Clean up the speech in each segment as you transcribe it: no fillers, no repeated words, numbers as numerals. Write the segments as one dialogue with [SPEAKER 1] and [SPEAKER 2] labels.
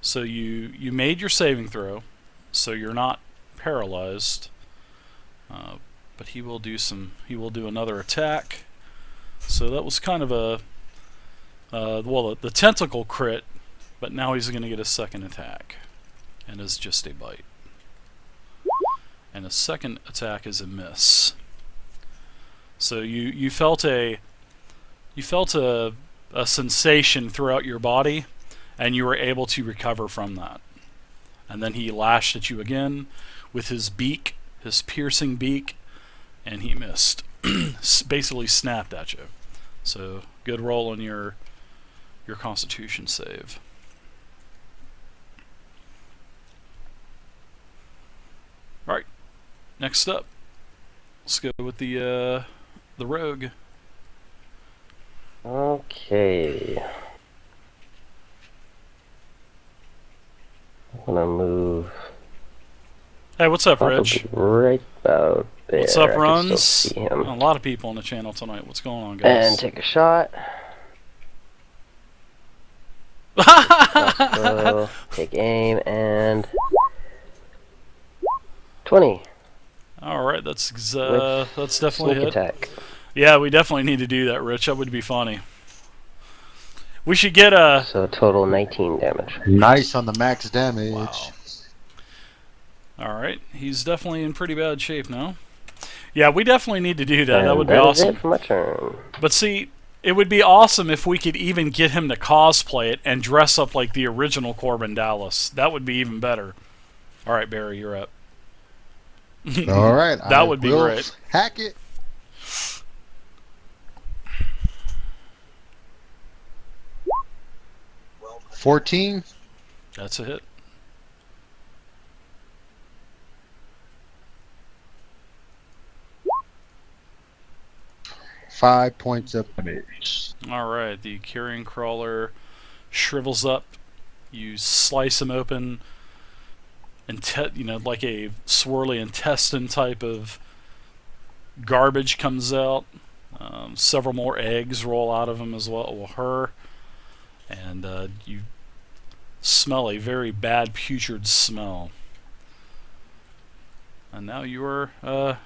[SPEAKER 1] So you made your saving throw, so you're not paralyzed. But he will do another attack. So that was kind of a the tentacle crit, but now he's going to get a second attack, and it's just a bite. And a second attack is a miss. So you felt a sensation throughout your body, and you were able to recover from that. And then he lashed at you again with his beak, his piercing beak, and he missed. Basically snapped at you. So good roll on your Constitution save. All right. Next up, let's go with the rogue.
[SPEAKER 2] Okay. I'm gonna move.
[SPEAKER 1] Hey, what's up, Rich?
[SPEAKER 2] Right about there.
[SPEAKER 1] What's up,
[SPEAKER 2] I can
[SPEAKER 1] Runs?
[SPEAKER 2] still see him.
[SPEAKER 1] A lot of people on the channel tonight. What's going on, guys?
[SPEAKER 2] And take a shot. Crossbow, take aim, and 20.
[SPEAKER 1] All right, that's definitely
[SPEAKER 2] Sneak
[SPEAKER 1] hit.
[SPEAKER 2] attack.
[SPEAKER 1] Yeah, we definitely need to do that, Rich. That would be funny. We should get a.
[SPEAKER 2] So total 19 damage.
[SPEAKER 3] Nice on the max damage.
[SPEAKER 1] Wow. All right, he's definitely in pretty bad shape now. Yeah, we definitely need to do that.
[SPEAKER 2] And
[SPEAKER 1] that would be
[SPEAKER 2] that
[SPEAKER 1] awesome.
[SPEAKER 2] is it for my turn.
[SPEAKER 1] But see, it would be awesome if we could even get him to cosplay it and dress up like the original Corbin Dallas. That would be even better. All right, Barry, you're up.
[SPEAKER 3] All right.
[SPEAKER 1] That would be great.
[SPEAKER 3] Hack it. Well, 14.
[SPEAKER 1] That's a hit.
[SPEAKER 3] Five points of damage.
[SPEAKER 1] All right, the carrion crawler shrivels up. You slice him open, and like a swirly intestine type of garbage comes out. Several more eggs roll out of him as well. Well, her, and you smell a very bad putrid smell. And now you're out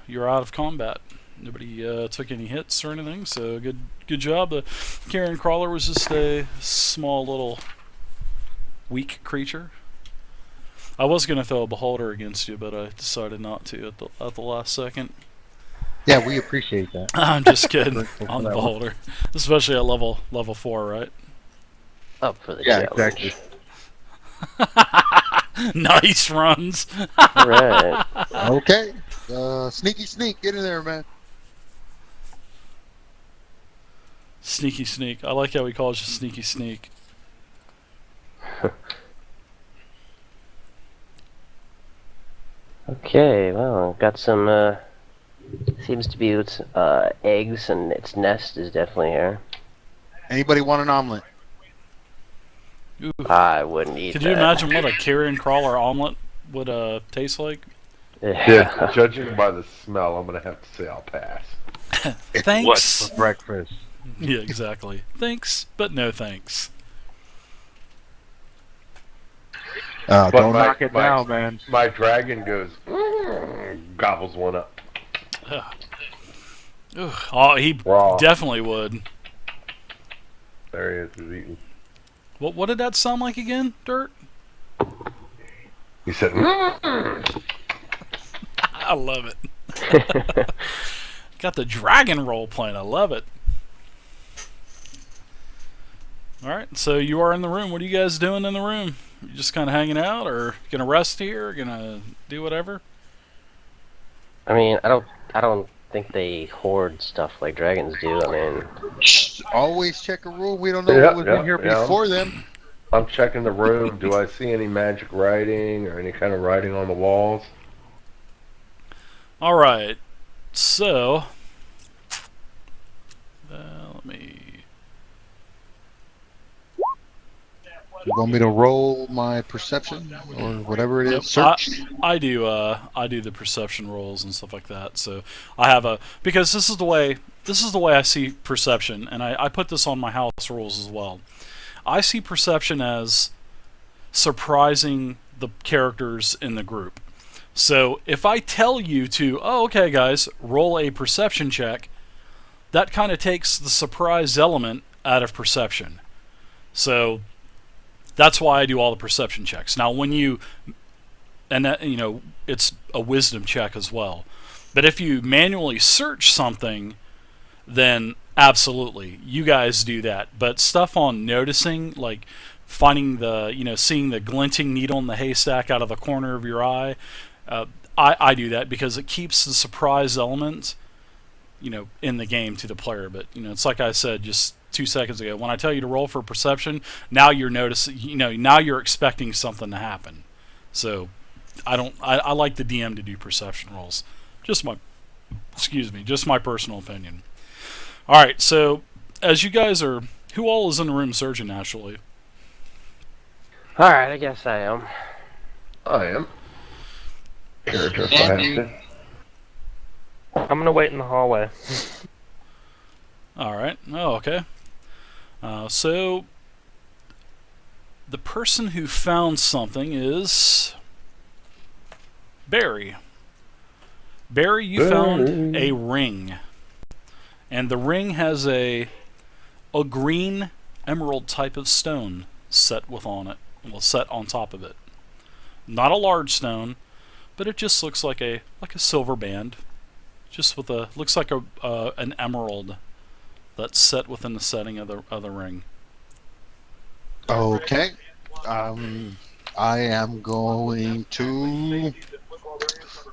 [SPEAKER 1] of combat. Nobody took any hits or anything, so good job. The carrion crawler was just a small little weak creature. I was going to throw a beholder against you, but I decided not to at the last second.
[SPEAKER 3] Yeah, we appreciate that.
[SPEAKER 1] I'm just kidding on the beholder, especially at level 4, right?
[SPEAKER 2] Up for the
[SPEAKER 3] Yeah,
[SPEAKER 2] challenge.
[SPEAKER 3] exactly.
[SPEAKER 1] Nice Runs.
[SPEAKER 2] Alright.
[SPEAKER 3] Okay. Sneaky sneak, get in there, man.
[SPEAKER 1] Sneaky sneak. I like how he calls you sneaky sneak.
[SPEAKER 2] Okay, well, got some, seems to be its eggs, and its nest is definitely here.
[SPEAKER 3] Anybody want an omelet?
[SPEAKER 1] Ooh.
[SPEAKER 2] I wouldn't eat
[SPEAKER 1] Could
[SPEAKER 2] that.
[SPEAKER 1] you imagine what a carrion crawler omelet would taste like?
[SPEAKER 4] Yeah, judging by the smell, I'm gonna have to say I'll pass.
[SPEAKER 1] Thanks.
[SPEAKER 4] What's for breakfast?
[SPEAKER 1] Yeah, exactly. Thanks, but no thanks.
[SPEAKER 3] Don't
[SPEAKER 4] knock it down, man. My dragon goes, gobbles one up.
[SPEAKER 1] Oh, he
[SPEAKER 4] Raw.
[SPEAKER 1] definitely would.
[SPEAKER 4] There he is, he's eating.
[SPEAKER 1] What did that sound like again, Dirt?
[SPEAKER 4] He said,
[SPEAKER 1] I love it. Got the dragon roll playing. I love it. All right, so you are in the room. What are you guys doing in the room? You just kind of hanging out, or gonna rest here, gonna do whatever?
[SPEAKER 2] I mean, I don't think they hoard stuff like dragons do. I mean,
[SPEAKER 3] always check a rule. We don't know what was in here before them.
[SPEAKER 4] I'm checking the room. Do I see any magic writing or any kind of writing on the walls?
[SPEAKER 1] All right, so let me.
[SPEAKER 3] You want me to roll my perception or whatever it is? Search.
[SPEAKER 1] I do the perception rolls and stuff like that. So I have because this is the way I see perception, and I put this on my house rules as well. I see perception as surprising the characters in the group. So if I tell you to, oh, okay, guys, roll a perception check, that kind of takes the surprise element out of perception. So that's why I do all the perception checks. Now, when you, and that, it's a wisdom check as well. But if you manually search something, then absolutely, you guys do that. But stuff on noticing, like finding seeing the glinting needle in the haystack out of the corner of your eye, I do that because it keeps the surprise element, in the game to the player. But it's like I said just 2 seconds ago. When I tell you to roll for perception, now you're noticing. Now you're expecting something to happen. So I like the DM to do perception rolls. Just my personal opinion. All right, so as you guys are, who all is in the room surgeon naturally?
[SPEAKER 2] All right, I guess I am.
[SPEAKER 4] I am. Character
[SPEAKER 3] Andy.
[SPEAKER 4] fast.
[SPEAKER 2] I'm gonna wait in the hallway.
[SPEAKER 1] All right. Oh, okay. So the person who found something is Barry. Barry, you found a ring. And the ring has a green emerald type of stone set set on top of it. Not a large stone, but it just looks like a silver band, just with looks like an emerald that's set within the setting of the ring.
[SPEAKER 3] Okay. I am going to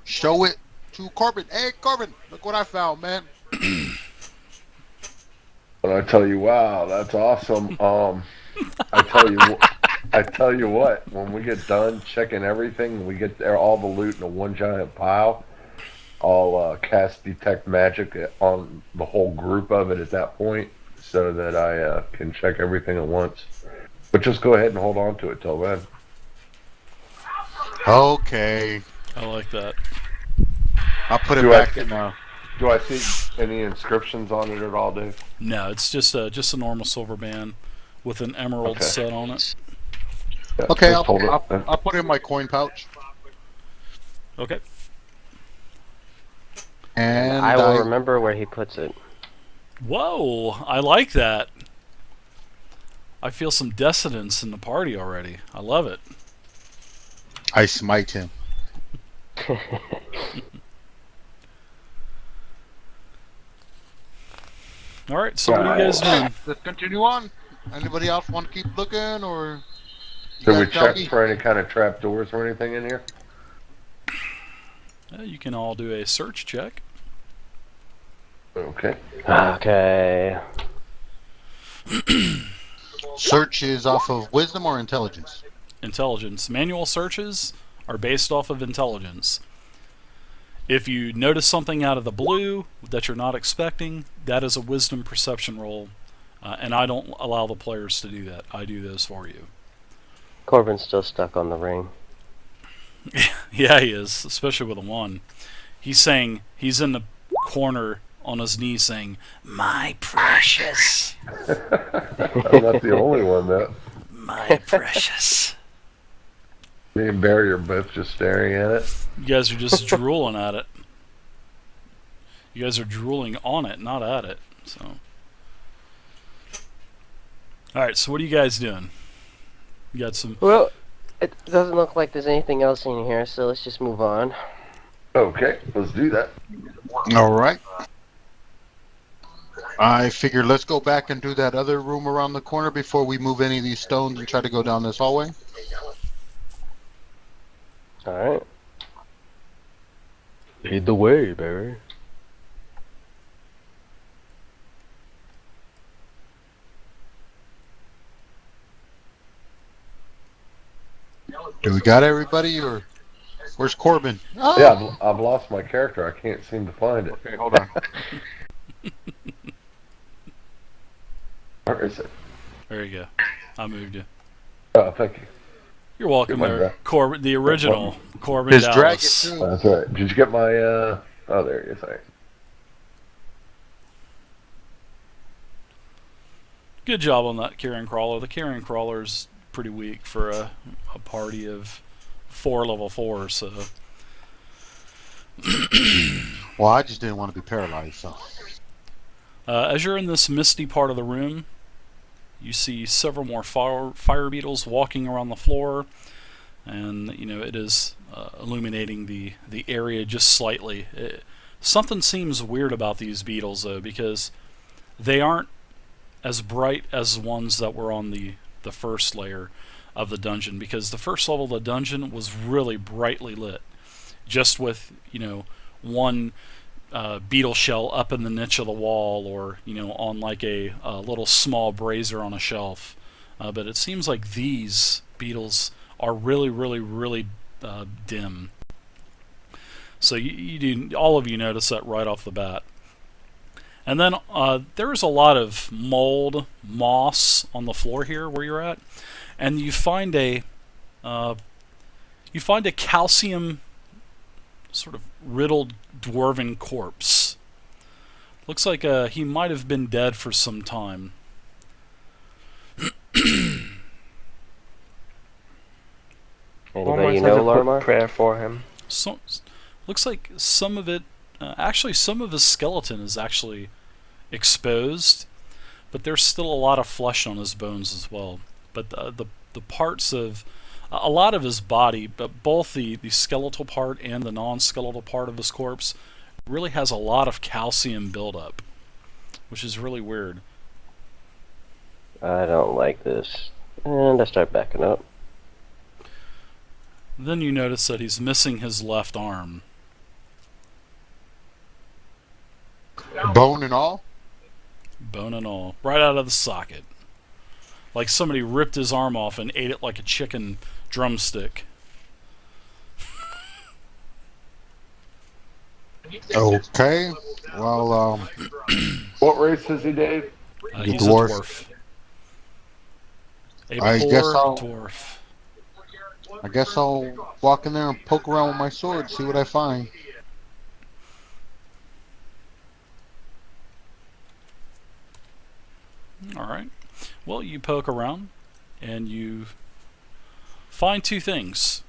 [SPEAKER 3] show it to Corbin. Hey, Corbin, look what I found, man.
[SPEAKER 4] And I tell you, wow, that's awesome. I tell you what, when we get done checking everything, we get there all the loot in a one giant pile. I'll cast detect magic on the whole group of it at that point, so that I can check everything at once. But just go ahead and hold on to it till then.
[SPEAKER 3] Okay.
[SPEAKER 1] I like that.
[SPEAKER 3] I'll put it
[SPEAKER 4] Do I
[SPEAKER 3] back
[SPEAKER 4] see-
[SPEAKER 3] in now.
[SPEAKER 4] Do I see any inscriptions on it at all, Dave?
[SPEAKER 1] No, it's just a normal silver band with an emerald
[SPEAKER 4] Okay.
[SPEAKER 1] set on it.
[SPEAKER 4] Yeah,
[SPEAKER 3] Okay,
[SPEAKER 4] just hold it.
[SPEAKER 3] I'll put it in my coin pouch.
[SPEAKER 1] Okay.
[SPEAKER 3] And
[SPEAKER 2] I will remember where he puts it.
[SPEAKER 1] Whoa, I like that. I feel some dissonance in the party already. I love it.
[SPEAKER 3] I smite him.
[SPEAKER 1] All right, so what are you guys doing?
[SPEAKER 3] Let's continue on. Anybody else want to keep looking, or you
[SPEAKER 4] Did we
[SPEAKER 3] guys tell
[SPEAKER 4] check
[SPEAKER 3] me?
[SPEAKER 4] for any kind of trap doors or anything in here?
[SPEAKER 1] You can all do a search check.
[SPEAKER 4] Okay.
[SPEAKER 2] Okay.
[SPEAKER 3] Search is off of wisdom or intelligence?
[SPEAKER 1] Intelligence. Manual searches are based off of intelligence. If you notice something out of the blue that you're not expecting, that is a wisdom perception roll, and I don't allow the players to do that. I do those for you.
[SPEAKER 2] Corbin's still stuck on the ring.
[SPEAKER 1] Yeah, he is, especially with a 1. He's saying, he's in the corner on his knees saying, "My precious,
[SPEAKER 4] I'm not the only one, though.
[SPEAKER 1] my precious."
[SPEAKER 4] Me and Barry are both just staring at it.
[SPEAKER 1] You guys are just drooling at it. You guys are drooling on it, not at it. So, all right. So what are you guys doing? You got some.
[SPEAKER 2] Well, it doesn't look like there's anything else in here, so let's just move on.
[SPEAKER 4] Okay, let's do that.
[SPEAKER 3] All right. I figure let's go back and do that other room around the corner before we move any of these stones and try to go down this hallway.
[SPEAKER 2] Alright. Lead the way, Barry.
[SPEAKER 3] Do we got everybody, or where's Corbin? Oh.
[SPEAKER 4] Yeah, I've lost my character. I can't seem to find it.
[SPEAKER 3] Okay, hold on.
[SPEAKER 4] Where is it?
[SPEAKER 1] There you go. I moved you.
[SPEAKER 4] Oh, thank you.
[SPEAKER 1] You're welcome
[SPEAKER 4] Good one,
[SPEAKER 1] there,
[SPEAKER 4] bro.
[SPEAKER 1] Corbin, the original Corbin
[SPEAKER 3] His dragon
[SPEAKER 1] Dallas.
[SPEAKER 3] too.
[SPEAKER 4] That's right. Did you get my, Oh, there it is. All right.
[SPEAKER 1] Good job on that carrion crawler. The carrion crawler's pretty weak for a party of 4 level 4s. So
[SPEAKER 3] Well, I just didn't want to be paralyzed, so.
[SPEAKER 1] as you're in this misty part of the room, you see several more fire beetles walking around the floor, and it is illuminating the area just slightly. Something seems weird about these beetles, though, because they aren't as bright as ones that were on the first layer of the dungeon, because the first level of the dungeon was really brightly lit, just with one beetle shell up in the niche of the wall, or on like a little small brazier on a shelf. But it seems like these beetles are really dim. So all of you notice that right off the bat. And then there's a lot of mold, moss on the floor here where you're at, and you find a calcium sort of riddled dwarven corpse. Looks like he might have been dead for some time.
[SPEAKER 2] Anybody you know, Larmar?
[SPEAKER 5] Prayer for him.
[SPEAKER 1] So, looks like some of it, actually some of his skeleton is actually exposed, but there's still a lot of flesh on his bones as well. But the parts of a lot of his body, but both the skeletal part and the non-skeletal part of his corpse, really has a lot of calcium buildup, which is really weird.
[SPEAKER 2] I don't like this. And I start backing up.
[SPEAKER 1] Then you notice that he's missing his left arm.
[SPEAKER 3] Bone and all?
[SPEAKER 1] Bone and all. Right out of the socket. Like somebody ripped his arm off and ate it like a chicken drumstick.
[SPEAKER 3] Okay. Well,
[SPEAKER 4] What race is he, Dave?
[SPEAKER 1] He's
[SPEAKER 3] dwarf.
[SPEAKER 1] a dwarf. A
[SPEAKER 3] I
[SPEAKER 1] poor
[SPEAKER 3] guess I'll-
[SPEAKER 1] dwarf.
[SPEAKER 3] I guess I'll walk in there and poke around with my sword, see what I find.
[SPEAKER 1] Alright. Well, you poke around, and you find two things.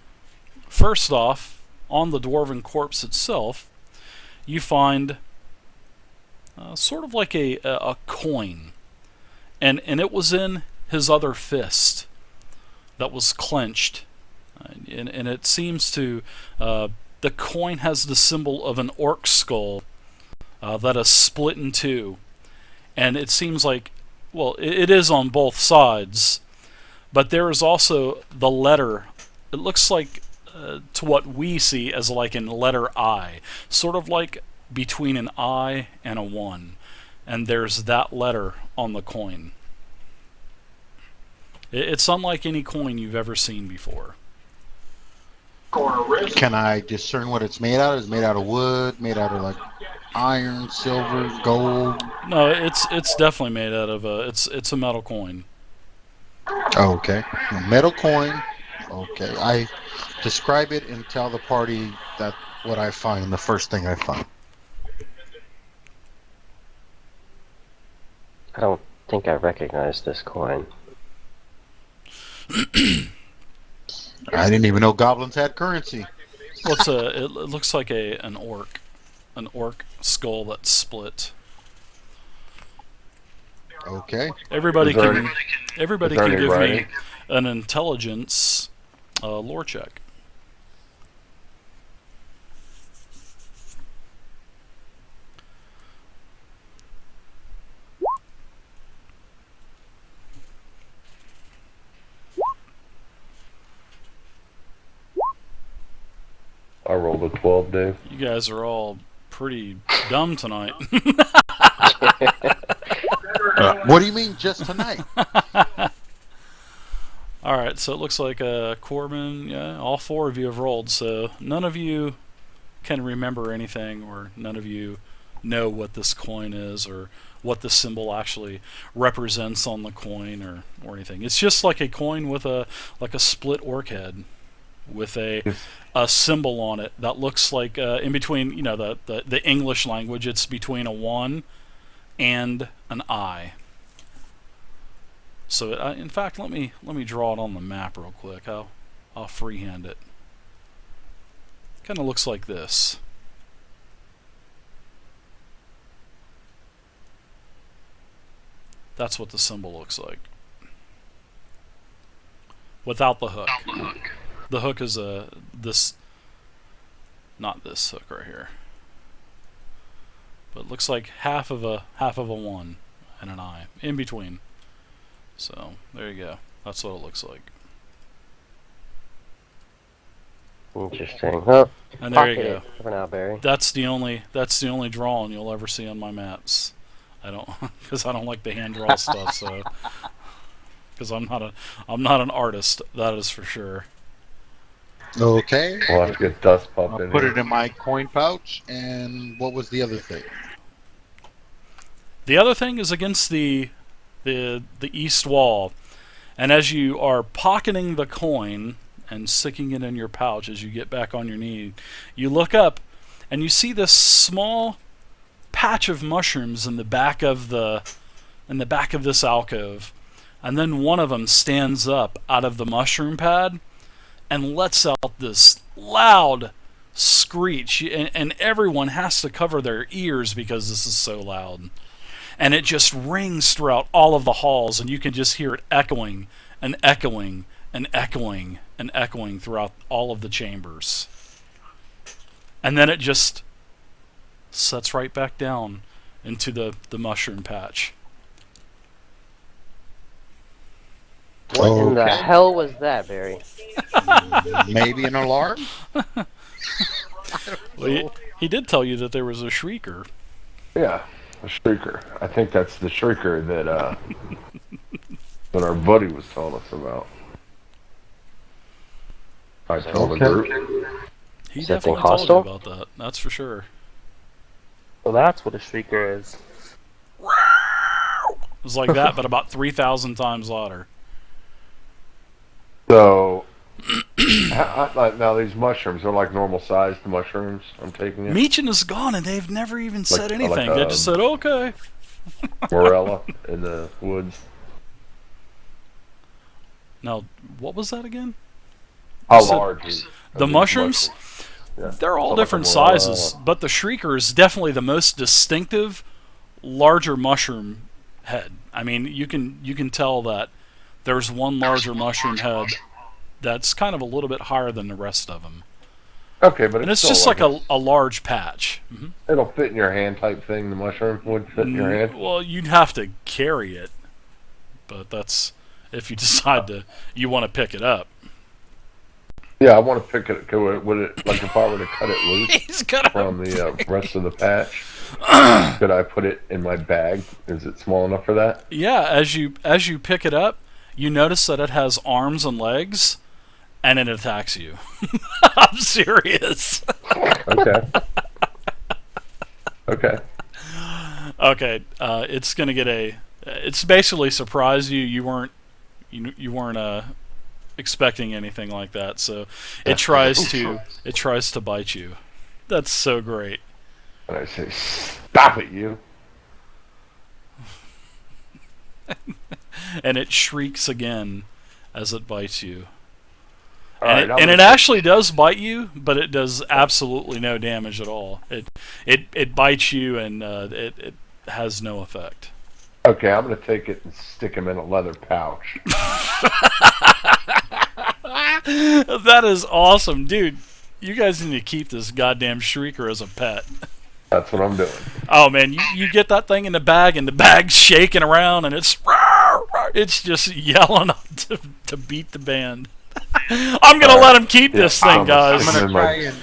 [SPEAKER 1] First off, on the dwarven corpse itself, you find sort of like a coin. And it was in his other fist that was clenched. And it seems to... the coin has the symbol of an orc skull that is split in two. And it seems like... Well, it is on both sides, but there is also the letter. It looks like, to what we see, as like in letter I, sort of like between an I and a 1, and there's that letter on the coin. It's unlike any coin you've ever seen before.
[SPEAKER 3] Can I discern what it's made out of? Is it made out of wood? Made out of like iron, silver, gold?
[SPEAKER 1] No, it's definitely made out of it's a metal coin.
[SPEAKER 3] Okay. A metal coin. Okay. I describe it and tell the party that what I find, the first thing I find.
[SPEAKER 2] I don't think I recognize this coin.
[SPEAKER 3] I didn't even know goblins had currency.
[SPEAKER 1] Well, it looks like an orc skull that's split.
[SPEAKER 3] Okay.
[SPEAKER 1] Everybody
[SPEAKER 4] Is there
[SPEAKER 1] can
[SPEAKER 4] is there any
[SPEAKER 1] give me
[SPEAKER 4] writing?
[SPEAKER 1] an intelligence lore check.
[SPEAKER 4] I rolled a 12, Dave.
[SPEAKER 1] You guys are all pretty dumb tonight.
[SPEAKER 3] What do you mean just tonight?
[SPEAKER 1] Alright, so it looks like Corbin, yeah, all 4 of you have rolled, so none of you can remember anything, or none of you know what this coin is, or what the symbol actually represents on the coin, or anything. It's just like a coin with a split orc head with a symbol on it that looks like in between, the English language, it's between a 1 and an I. So in fact, let me draw it on the map real quick. I'll freehand it. Kind of looks like this. That's what the symbol looks like. Without the hook. The hook is not this hook right here. But it looks like half of a 1 and an eye in between. So there you go. That's what it looks like.
[SPEAKER 2] Interesting. Well,
[SPEAKER 1] And there you
[SPEAKER 2] pocket
[SPEAKER 1] go.
[SPEAKER 2] it for now, Barry.
[SPEAKER 1] That's the only drawing you'll ever see on my maps. I don't, because I don't like to hand draw stuff. So, because I'm not an artist. That is for sure.
[SPEAKER 3] Okay.
[SPEAKER 4] We'll have to get Dust Pup
[SPEAKER 3] I'll
[SPEAKER 4] in
[SPEAKER 3] put
[SPEAKER 4] here.
[SPEAKER 3] it in my coin pouch. And what was the other thing?
[SPEAKER 1] The other thing is against the east wall, and as you are pocketing the coin and sticking it in your pouch as you get back on your knee, you look up and you see this small patch of mushrooms in the back of this alcove, and then one of them stands up out of the mushroom pad and lets out this loud screech, and everyone has to cover their ears because this is so loud. And it just rings throughout all of the halls, and you can just hear it echoing and echoing and echoing and echoing throughout all of the chambers. And then it just sets right back down into the mushroom patch.
[SPEAKER 2] What in the
[SPEAKER 3] Okay.
[SPEAKER 2] hell was that, Barry?
[SPEAKER 3] Maybe an alarm?
[SPEAKER 1] Well, he did tell you that there was a Shrieker.
[SPEAKER 4] Yeah, a Shrieker. I think that's the Shrieker that that our buddy was telling us about. I told the group.
[SPEAKER 1] He
[SPEAKER 2] Something
[SPEAKER 1] definitely told you
[SPEAKER 2] hostile?
[SPEAKER 1] about that. That's for sure.
[SPEAKER 5] Well, that's what a shrieker is.
[SPEAKER 1] It was like that, but about 3,000 times louder.
[SPEAKER 4] So, now these mushrooms are like normal sized mushrooms. I'm taking it.
[SPEAKER 1] Meechin is gone, and they've never even said
[SPEAKER 4] Like
[SPEAKER 1] anything. They just said, okay.
[SPEAKER 4] Morella in the woods.
[SPEAKER 1] Now, what was that again?
[SPEAKER 4] How
[SPEAKER 1] said
[SPEAKER 4] large is
[SPEAKER 1] The
[SPEAKER 4] these
[SPEAKER 1] mushrooms?
[SPEAKER 4] Yeah.
[SPEAKER 1] They're all
[SPEAKER 4] So like
[SPEAKER 1] different
[SPEAKER 4] a morella.
[SPEAKER 1] sizes, but the Shrieker is definitely the most distinctive, larger mushroom head. I mean, you can tell that there's one larger mushroom head that's kind of a little bit higher than the rest of them.
[SPEAKER 4] Okay, but
[SPEAKER 1] And it's
[SPEAKER 4] still
[SPEAKER 1] just like a large patch.
[SPEAKER 4] it'll fit in your hand type thing. The mushroom would fit in your hand.
[SPEAKER 1] Well, you'd have to carry it, but that's if you decide you want to pick it up.
[SPEAKER 4] Yeah, I want to pick it. Would it like if I were to cut it loose
[SPEAKER 1] He's gonna.
[SPEAKER 4] from the rest of the patch? Could I put it in my bag? Is it small enough for that?
[SPEAKER 1] Yeah, as you pick it up, you notice that it has arms and legs, and it attacks you. I'm serious.
[SPEAKER 4] Okay. Okay.
[SPEAKER 1] Okay, it's gonna get it's basically surprised you. You weren't expecting anything like that, so it tries to bite you. That's so great.
[SPEAKER 4] And I say, "Stop it, you!"
[SPEAKER 1] And it shrieks again as it bites you.
[SPEAKER 4] All right,
[SPEAKER 1] And it actually does bite you, but it does absolutely no damage at all. It bites you, and it has no effect.
[SPEAKER 4] Okay, I'm gonna take it and stick him in a leather pouch.
[SPEAKER 1] That is awesome, dude. You guys need to keep this goddamn Shrieker as a pet.
[SPEAKER 4] That's what I'm doing.
[SPEAKER 1] Oh man, you get that thing in the bag, and the bag's shaking around, and it's just yelling to beat the band. I'm gonna let him keep this thing,
[SPEAKER 4] I'm
[SPEAKER 1] guys.
[SPEAKER 3] I'm
[SPEAKER 4] in
[SPEAKER 3] gonna
[SPEAKER 4] my-
[SPEAKER 3] try and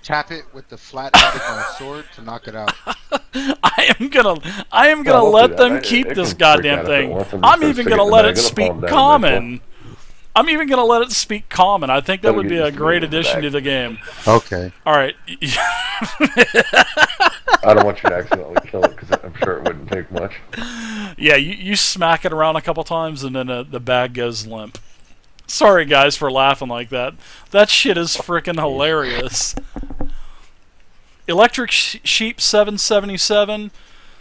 [SPEAKER 3] tap it with the flat end of my sword to knock it out.
[SPEAKER 1] I am gonna
[SPEAKER 4] don't do
[SPEAKER 1] let
[SPEAKER 4] that.
[SPEAKER 1] them
[SPEAKER 4] It
[SPEAKER 1] keep
[SPEAKER 4] can
[SPEAKER 1] this
[SPEAKER 4] freak
[SPEAKER 1] goddamn
[SPEAKER 4] out if it
[SPEAKER 1] thing.
[SPEAKER 4] wants to.
[SPEAKER 1] I'm
[SPEAKER 4] Just
[SPEAKER 1] even
[SPEAKER 4] stick
[SPEAKER 1] gonna
[SPEAKER 4] it in the
[SPEAKER 1] let
[SPEAKER 4] bag.
[SPEAKER 1] it
[SPEAKER 4] It'll
[SPEAKER 1] speak
[SPEAKER 4] calm down
[SPEAKER 1] common. I'm even gonna let it speak common. I think that
[SPEAKER 4] It'll
[SPEAKER 1] would be
[SPEAKER 4] get
[SPEAKER 1] a
[SPEAKER 4] used to
[SPEAKER 1] great
[SPEAKER 4] being in the
[SPEAKER 1] addition
[SPEAKER 4] bag.
[SPEAKER 1] to the game.
[SPEAKER 3] Okay.
[SPEAKER 1] All right.
[SPEAKER 4] I don't want you to accidentally kill it because I'm sure it wouldn't take much.
[SPEAKER 1] Yeah, you smack it around a couple times, and then the bag goes limp. Sorry, guys, for laughing like that. That shit is freaking hilarious. Electric Sheep 777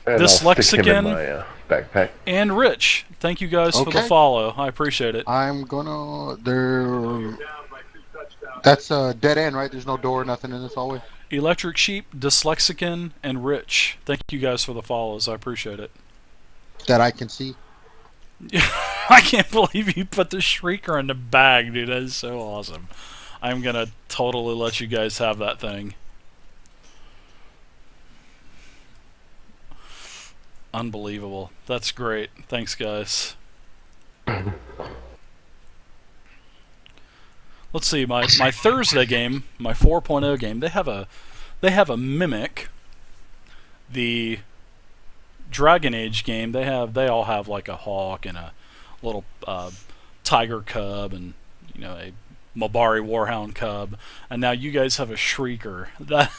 [SPEAKER 4] And
[SPEAKER 1] This
[SPEAKER 4] I'll stick him in
[SPEAKER 1] Lexican-
[SPEAKER 4] my backpack.
[SPEAKER 1] and Rich, Thank you guys for the
[SPEAKER 3] Okay.
[SPEAKER 1] follow. I appreciate it.
[SPEAKER 3] I'm gonna. There. That's a dead end, right? There's no door, nothing in this hallway.
[SPEAKER 1] Electric Sheep, Dyslexican, and Rich. Thank you guys for the follows. I appreciate it.
[SPEAKER 3] That I can see.
[SPEAKER 1] I can't believe you put the Shrieker in the bag, dude. That is so awesome. I'm gonna totally let you guys have that thing. Unbelievable. That's great. Thanks, guys. Let's see. My Thursday game, my 4.0 game. They have a mimic. The Dragon Age game. They all have like a hawk and a little tiger cub and a Mabari Warhound cub. And now you guys have a Shrieker. That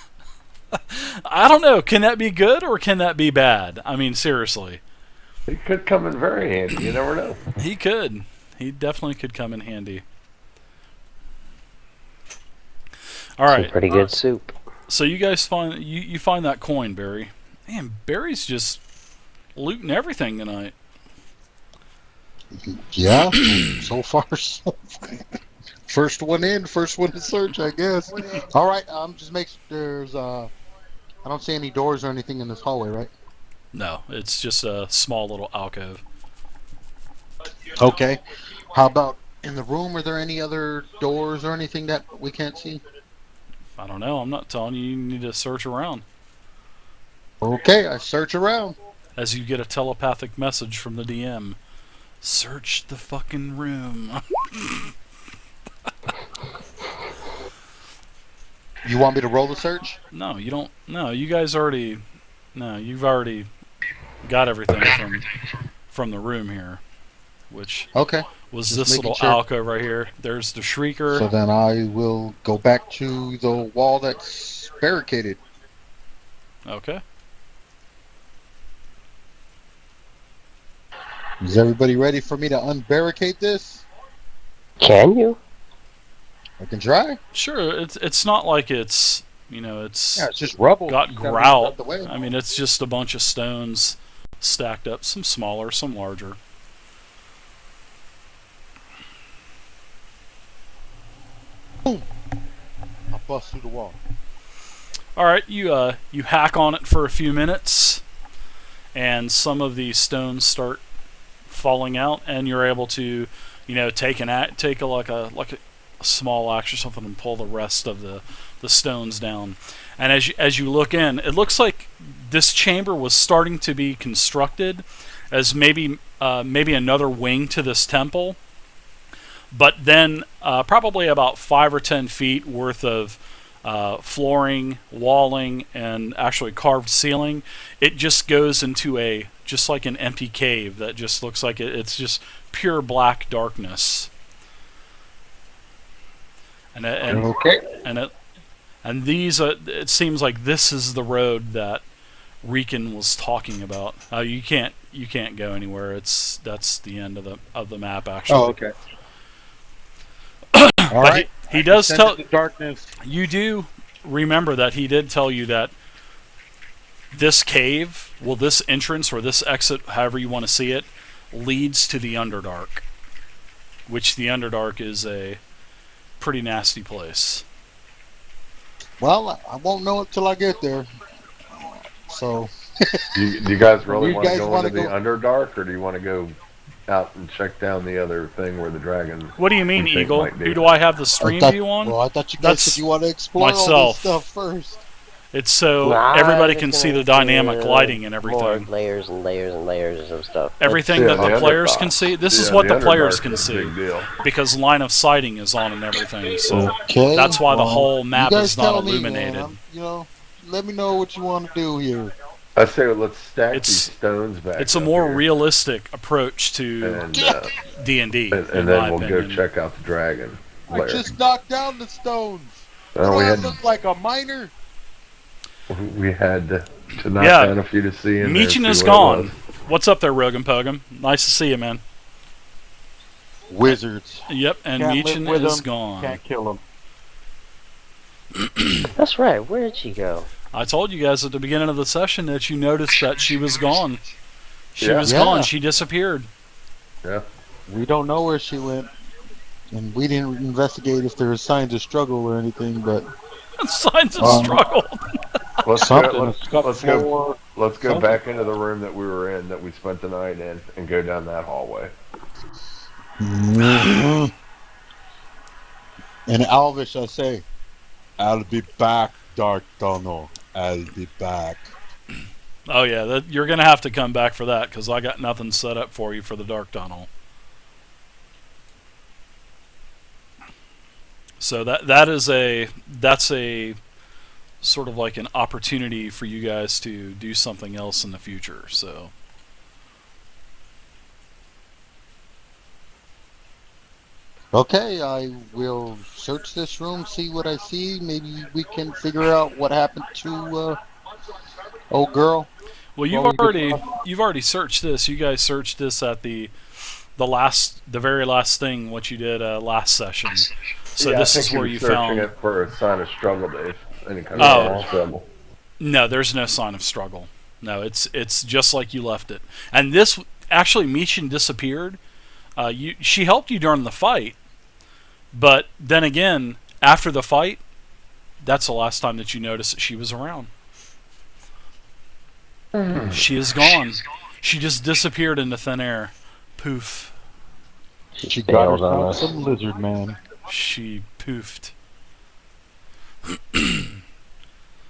[SPEAKER 1] I don't know. Can that be good or can that be bad? I mean, seriously.
[SPEAKER 4] He could come in very handy. You never know.
[SPEAKER 1] He could. He definitely could come in handy. All right.
[SPEAKER 2] Some pretty good soup.
[SPEAKER 1] So you guys find you find that coin, Barry. Man, Barry's just looting everything tonight.
[SPEAKER 3] Yeah. So far, so first one in, first one to search, I guess. All right. Just make sure there's I don't see any doors or anything in this hallway, right?
[SPEAKER 1] No, it's just a small little alcove.
[SPEAKER 3] Okay. How about in the room? Are there any other doors or anything that we can't see?
[SPEAKER 1] I don't know. I'm not telling you. You need to search around.
[SPEAKER 3] Okay, I search around.
[SPEAKER 1] As you get a telepathic message from the DM. Search the fucking room.
[SPEAKER 3] You want me to roll the search?
[SPEAKER 1] No, you don't. No, you guys already. No, you've already got everything from the room here, which
[SPEAKER 3] Okay.
[SPEAKER 1] was
[SPEAKER 3] Just
[SPEAKER 1] this
[SPEAKER 3] making
[SPEAKER 1] little
[SPEAKER 3] sure.
[SPEAKER 1] alcove right here. There's the Shrieker.
[SPEAKER 3] So then I will go back to the wall that's barricaded.
[SPEAKER 1] Okay.
[SPEAKER 3] Is everybody ready for me to unbarricade this?
[SPEAKER 2] Can you?
[SPEAKER 3] I can try.
[SPEAKER 1] Sure. It's not like it's it's
[SPEAKER 3] Yeah, it's just rubble.
[SPEAKER 1] got
[SPEAKER 3] Just gotta move
[SPEAKER 1] grout.
[SPEAKER 3] out the way.
[SPEAKER 1] I mean, it's just a bunch of stones stacked up. Some smaller, some larger.
[SPEAKER 3] I'll bust through the wall.
[SPEAKER 1] All right, you hack on it for a few minutes, and some of the stones start falling out, and you're able to, take a small axe or something and pull the rest of the stones down. And as you look in, it looks like this chamber was starting to be constructed as maybe another wing to this temple, but then probably about 5 or 10 feet worth of flooring, walling, and actually carved ceiling. It just goes into just like an empty cave that just looks like it's just pure black darkness.
[SPEAKER 3] Okay.
[SPEAKER 1] And these it seems like this is the road that Riken was talking about. You can't go anywhere. That's the end of the map actually.
[SPEAKER 3] Oh, okay. All
[SPEAKER 1] But
[SPEAKER 3] right.
[SPEAKER 1] he does
[SPEAKER 3] Descend
[SPEAKER 1] tell
[SPEAKER 3] into darkness.
[SPEAKER 1] you do remember that he did tell you that this cave, this entrance or this exit, however you want to see it, leads to the Underdark, which the Underdark is a pretty nasty place.
[SPEAKER 3] Well, I won't know it till I get there. So.
[SPEAKER 4] Do you guys really
[SPEAKER 3] You
[SPEAKER 4] want to
[SPEAKER 3] guys
[SPEAKER 4] go
[SPEAKER 3] wanna
[SPEAKER 4] into the
[SPEAKER 3] go-
[SPEAKER 4] Underdark, or do you want to go out and check down the other thing where the dragon?
[SPEAKER 1] What do you mean,
[SPEAKER 4] you think
[SPEAKER 1] Eagle?
[SPEAKER 4] might be?
[SPEAKER 1] Who do I have the stream view on?
[SPEAKER 3] Well, I thought you guys
[SPEAKER 1] That's
[SPEAKER 3] said you want to explore all
[SPEAKER 1] myself.
[SPEAKER 3] this stuff first.
[SPEAKER 1] It's so
[SPEAKER 2] Nah,
[SPEAKER 1] everybody
[SPEAKER 2] I'm
[SPEAKER 1] can
[SPEAKER 2] just
[SPEAKER 1] see
[SPEAKER 2] gonna
[SPEAKER 1] the dynamic
[SPEAKER 2] do
[SPEAKER 1] lighting and
[SPEAKER 2] More
[SPEAKER 1] everything.
[SPEAKER 2] layers and layers and layers of stuff.
[SPEAKER 1] Everything
[SPEAKER 4] Yeah,
[SPEAKER 1] that the
[SPEAKER 4] the
[SPEAKER 1] players
[SPEAKER 4] Underdark.
[SPEAKER 1] can see. This is
[SPEAKER 4] Yeah,
[SPEAKER 1] what the players
[SPEAKER 4] Underdark
[SPEAKER 1] can
[SPEAKER 4] is a
[SPEAKER 1] see
[SPEAKER 4] big deal.
[SPEAKER 1] because line of sighting is on and everything. So
[SPEAKER 3] Okay.
[SPEAKER 1] that's why the
[SPEAKER 3] well,
[SPEAKER 1] whole map
[SPEAKER 3] you guys
[SPEAKER 1] is not
[SPEAKER 3] tell me,
[SPEAKER 1] illuminated.
[SPEAKER 3] man. Let me know what you want to do here.
[SPEAKER 4] I say let's stack
[SPEAKER 1] It's-
[SPEAKER 4] these stones back.
[SPEAKER 1] It's a
[SPEAKER 4] up
[SPEAKER 1] more
[SPEAKER 4] here,
[SPEAKER 1] realistic approach to
[SPEAKER 4] and
[SPEAKER 1] D&D.
[SPEAKER 4] and
[SPEAKER 1] in
[SPEAKER 4] then
[SPEAKER 1] my
[SPEAKER 4] we'll
[SPEAKER 1] opinion.
[SPEAKER 4] go check out the dragon
[SPEAKER 3] I
[SPEAKER 4] lair.
[SPEAKER 3] just knocked down the stones.
[SPEAKER 4] Oh,
[SPEAKER 3] Do
[SPEAKER 4] we
[SPEAKER 3] I
[SPEAKER 4] had
[SPEAKER 3] look like a miner?
[SPEAKER 4] to knock
[SPEAKER 1] Yeah.
[SPEAKER 4] down a few to see. In there,
[SPEAKER 1] Meechin
[SPEAKER 4] see
[SPEAKER 1] is
[SPEAKER 4] what it
[SPEAKER 1] gone.
[SPEAKER 4] was.
[SPEAKER 1] What's up there, Rogan Pogum? Nice to see you, man.
[SPEAKER 3] Wizards.
[SPEAKER 1] Yep, and
[SPEAKER 5] Can't
[SPEAKER 1] Meechin
[SPEAKER 5] live with
[SPEAKER 1] is
[SPEAKER 5] him,
[SPEAKER 1] gone.
[SPEAKER 5] Can't kill him.
[SPEAKER 2] That's right. Where did she go?
[SPEAKER 1] I told you guys at the beginning of the session that you noticed that she was gone. She
[SPEAKER 4] Yeah.
[SPEAKER 1] was
[SPEAKER 3] Yeah.
[SPEAKER 1] gone. She disappeared.
[SPEAKER 4] Yeah.
[SPEAKER 3] We don't know where she went, and we didn't investigate if there were signs of struggle or anything. But
[SPEAKER 1] Signs of
[SPEAKER 3] um,
[SPEAKER 1] struggle.
[SPEAKER 4] Let's go.
[SPEAKER 3] something, a scut
[SPEAKER 4] Let's go.
[SPEAKER 3] floor,
[SPEAKER 4] Let's go
[SPEAKER 3] something.
[SPEAKER 4] back into the room that we were in, that we spent the night in, and go down that hallway.
[SPEAKER 3] Mhm. In Elvish, I say, "I'll be back, Dark Tunnel. I'll be back."
[SPEAKER 1] Oh yeah, you're gonna have to come back for that because I got nothing set up for you for the dark tunnel. So that's a sort of like an opportunity for you guys to do something else in the future. So
[SPEAKER 3] Okay, I will search this room, see what I see. Maybe we can figure out what happened to old girl.
[SPEAKER 1] well,
[SPEAKER 3] While we get
[SPEAKER 1] you've already searched this. You guys searched this at the very last thing what you did last session. So
[SPEAKER 4] Yeah, I
[SPEAKER 1] this
[SPEAKER 4] think
[SPEAKER 1] is
[SPEAKER 4] he
[SPEAKER 1] where
[SPEAKER 4] was
[SPEAKER 1] you
[SPEAKER 4] searching
[SPEAKER 1] found.
[SPEAKER 4] it for a sign of struggle, Dave. Any kind of sign
[SPEAKER 1] Oh
[SPEAKER 4] of struggle.
[SPEAKER 1] no, there's no sign of struggle. No, it's just like you left it. And this actually, Michin disappeared. She helped you during the fight, but then again, after the fight, that's the last time that you noticed that she was around. She is gone. She just disappeared into thin air. Poof.
[SPEAKER 3] She got
[SPEAKER 2] Bailed on
[SPEAKER 3] herself
[SPEAKER 2] us.
[SPEAKER 3] some lizard man.
[SPEAKER 1] She poofed.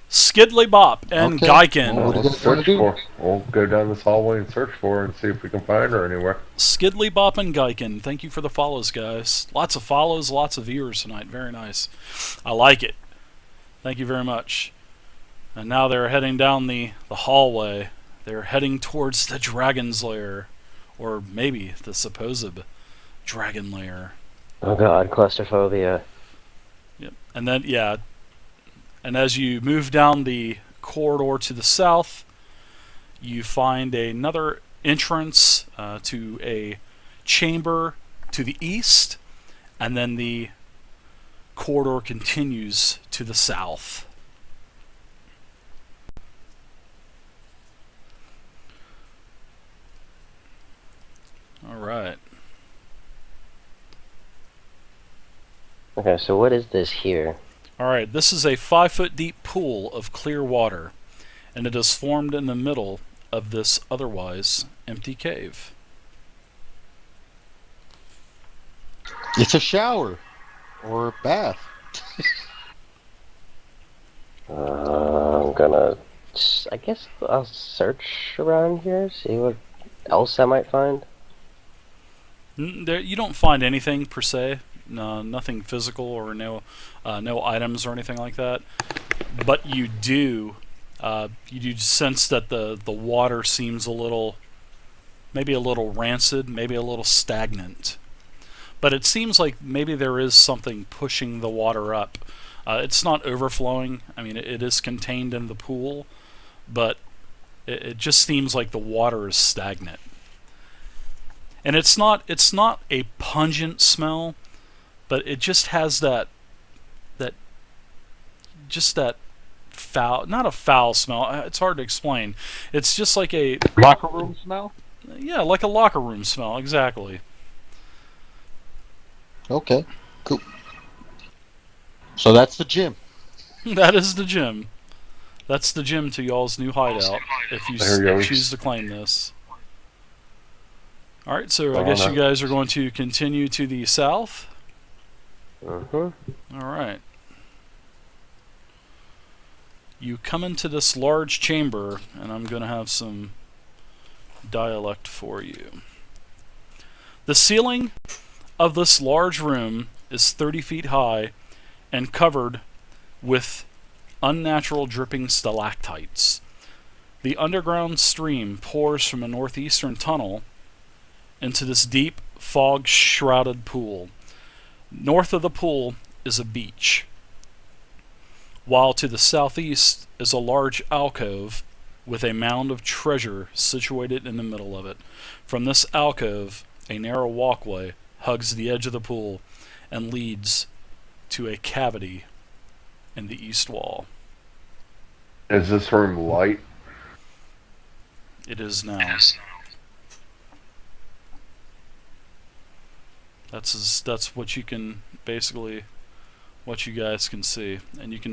[SPEAKER 1] Skidly Bop and
[SPEAKER 3] Okay.
[SPEAKER 1] Gaiken.
[SPEAKER 3] Well, what do you
[SPEAKER 4] Let's
[SPEAKER 3] guys want
[SPEAKER 4] search
[SPEAKER 3] to do?
[SPEAKER 4] for her. We'll go down this hallway and search for her and see if we can find her anywhere.
[SPEAKER 1] Skidly Bop and Gaiken. Thank you for the follows, guys. Lots of follows, lots of viewers tonight. Very nice. I like it. Thank you very much. And now they're heading down the hallway. They're heading towards the Dragon's Lair. Or maybe the supposed Dragon Lair.
[SPEAKER 2] Oh god, claustrophobia.
[SPEAKER 1] Yep. And then, yeah. And as you move down the corridor to the south, you find another entrance to a chamber to the east, and then the corridor continues to the south. All right.
[SPEAKER 2] Okay, so what is this here?
[SPEAKER 1] All right. This is a 5-foot deep pool of clear water, and it is formed in the middle of this otherwise empty cave.
[SPEAKER 3] It's a shower or a bath.
[SPEAKER 2] I'm gonna. I guess I'll search around here, see what else I might find.
[SPEAKER 1] There, you don't find anything per se, no, nothing physical or no items or anything like that. But you do sense that the water seems maybe a little rancid, maybe a little stagnant. But it seems like maybe there is something pushing the water up. It's not overflowing. I mean, it is contained in the pool, but it just seems like the water is stagnant. And it's not a pungent smell, but it just has that foul, not a foul smell. It's hard to explain. It's just like a
[SPEAKER 3] Locker room smell?
[SPEAKER 1] like a locker room smell, exactly.
[SPEAKER 3] Okay, cool. So that's the gym.
[SPEAKER 1] That is the gym. That's the gym to y'all's new hideout if you
[SPEAKER 4] There he goes.
[SPEAKER 1] choose to claim this. All right, so I guess you guys are going to continue to the south.
[SPEAKER 2] Mm-hmm.
[SPEAKER 1] All right. You come into this large chamber, and I'm going to have some dialect for you. The ceiling of this large room is 30 feet high and covered with unnatural dripping stalactites. The underground stream pours from a northeastern tunnel into this deep, fog-shrouded pool. North of the pool is a beach, while to the southeast is a large alcove with a mound of treasure situated in the middle of it. From this alcove, a narrow walkway hugs the edge of the pool and leads to a cavity in the east wall.
[SPEAKER 4] Is this room light?
[SPEAKER 1] It is now. That's what you can basically, what you guys can see, and you can